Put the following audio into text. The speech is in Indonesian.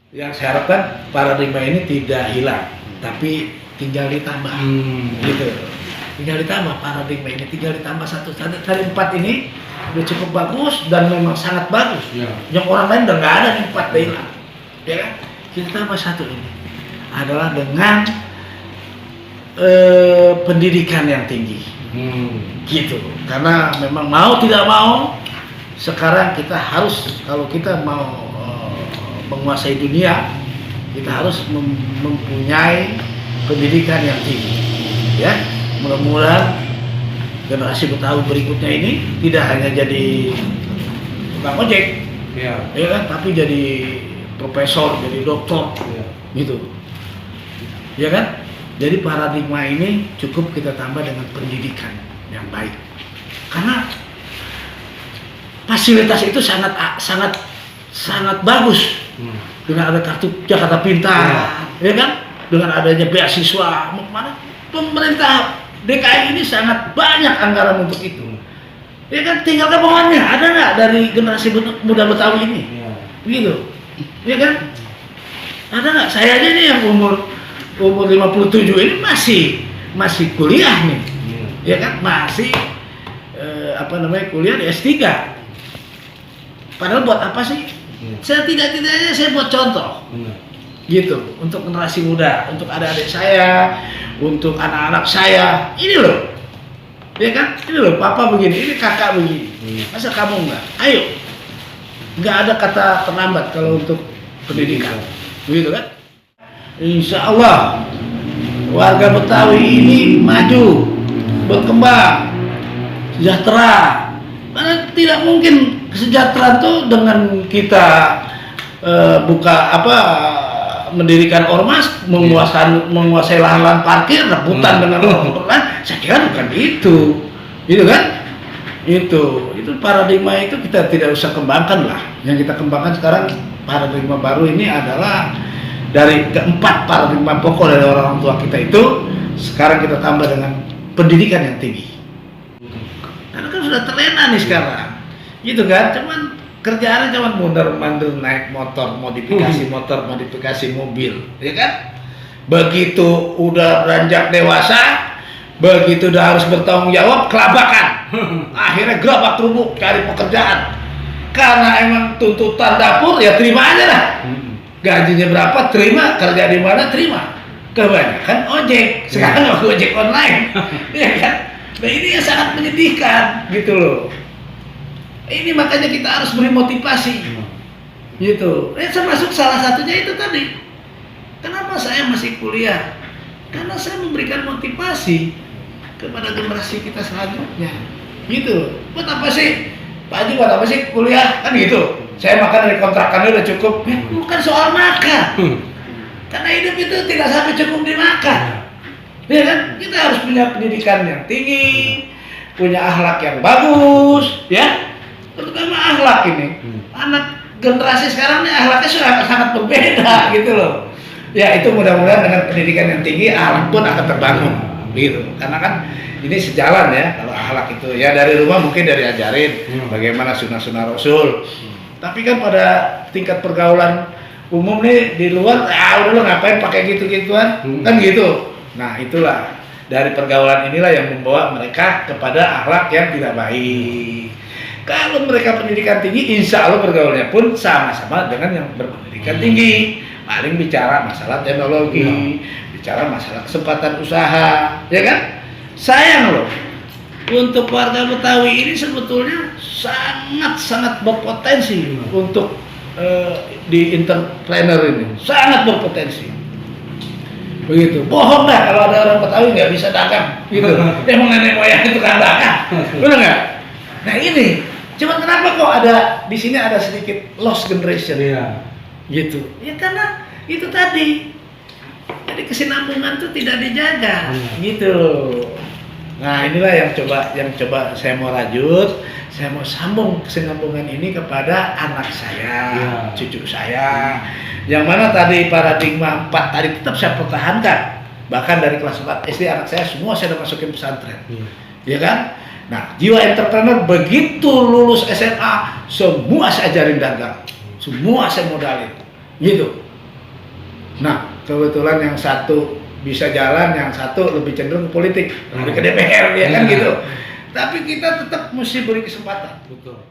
Yang saya harapkan paradigma ini tidak hilang, tapi tinggal ditambah, gitu. Tinggal ditambah paradigma ini, tinggal ditambah satu. Dari 4 ini udah cukup bagus dan memang sangat bagus. Yang orang lain udah nggak ada nih 4 udah hilang, ya kan? Kita tambah satu ini adalah dengan pendidikan yang tinggi, gitu. Karena memang mau tidak mau sekarang kita harus, kalau kita mau menguasai dunia, kita harus mempunyai pendidikan yang tinggi, ya. Mudah-mudahan generasi Betawi berikutnya ini tidak hanya jadi tukang ojek, ya kan, tapi jadi profesor, jadi doktor, gitu, ya kan. Jadi paradigma ini cukup kita tambah dengan pendidikan yang baik, karena fasilitas itu sangat bagus. Dengan ada kartu Jakarta Pintar, ya kan? Dengan adanya beasiswa, mana pemerintah DKI ini sangat banyak anggaran untuk itu. Ya kan, tinggal kemauannya ada nggak dari generasi muda Betawi ini? Gitu, ya kan? Ada nggak? Saya aja nih yang umur 57 ini masih kuliah nih, ya kan? Masih kuliah di S3. Padahal buat apa sih? Saya tidak-tidaknya saya buat contoh, gitu, untuk generasi muda, untuk adik-adik saya, untuk anak-anak saya. Ini loh, ya kan? Ini loh, papa begini, ini kakak begini. Masa kamu enggak? Ayo, nggak ada kata terlambat kalau untuk pendidikan, begitu kan? Insya Allah warga Betawi ini maju, berkembang, sejahtera. Karena tidak mungkin kesejahteraan tuh dengan kita mendirikan ormas, menguasai lahan-lahan parkir, rebutan dengan orang. Saya kira bukan itu, gitu kan? Itu paradigma itu kita tidak usah kembangkan lah. Yang kita kembangkan sekarang paradigma baru ini adalah dari keempat paradigma pokok dari orang tua kita itu, sekarang kita tambah dengan pendidikan yang tinggi. Karena kan sudah terlena nih sekarang, gitu kan? Cuman kerjaannya cuman mundur-mandur naik motor, modifikasi motor, modifikasi mobil, ya kan? Begitu udah beranjak dewasa, begitu udah harus bertanggung jawab, kelabakan. Akhirnya gerabak kerubuk cari pekerjaan. Karena emang tuntutan dapur, ya terima aja lah. Gajinya berapa, terima. Kerja di mana, terima. Kebanyakan ojek. Sekarang ojek online, ya kan? Nah ini yang sangat menyedihkan, gitu loh. Ini makanya kita harus beri motivasi, gitu. Termasuk salah satunya itu tadi. Kenapa saya masih kuliah? Karena saya memberikan motivasi kepada generasi kita selanjutnya, gitu. Buat apa sih, Pak Haji? Buat apa sih kuliah? Kan gitu. Saya makan dari kontrakannya udah cukup. Bukan soal makan, karena hidup itu tidak sampai cukup dimakan. Ya kan, kita harus punya pendidikan yang tinggi, punya akhlak yang bagus, ya, terutama akhlak ini. Anak generasi sekarang ini akhlaknya sudah sangat berbeda, gitu loh. Ya itu mudah-mudahan dengan pendidikan yang tinggi, akhlak pun akan terbangun, gitu. Karena kan ini sejalan ya, kalau akhlak itu ya dari rumah mungkin dari ajarin bagaimana sunnah-sunnah Rasul. Tapi kan pada tingkat pergaulan umum nih di luar, udah lo ngapain pakai gitu-gituan, kan gitu. Nah itulah, dari pergaulan inilah yang membawa mereka kepada akhlak yang tidak baik. Kalau mereka pendidikan tinggi, insya Allah pergaulannya pun sama-sama dengan yang berpendidikan tinggi. Paling bicara masalah teknologi, bicara masalah kesempatan usaha, ya kan? Sayang loh, untuk warga Betawi ini sebetulnya sangat-sangat berpotensi untuk di entrepreneur ini, sangat berpotensi. Begitu, bohong dah kalau ada orang Betawi nggak bisa dagang, gitu. Emang nenek moyang itu kan dagang, benar nggak? Nah ini, cuman kenapa kok ada di sini ada sedikit lost generation, gitu? Ya karena itu tadi, jadi kesinambungan itu tidak dijaga, gitu. Nah inilah yang coba saya mau rajut, saya mau sambung kesinambungan ini kepada anak saya, cucu saya. Yang mana tadi paradigma 4 tadi tetap saya pertahankan. Bahkan dari kelas 4 SD anak saya semua saya udah masukin pesantren. Ya kan? Nah, jiwa entrepreneur begitu lulus SMA semua saya ajarin dagang. Semua saya modalin. Gitu. Nah, kebetulan yang satu bisa jalan, yang satu lebih cenderung ke politik, lebih ke DPR ya kan gitu. Tapi kita tetap mesti beri kesempatan. Betul.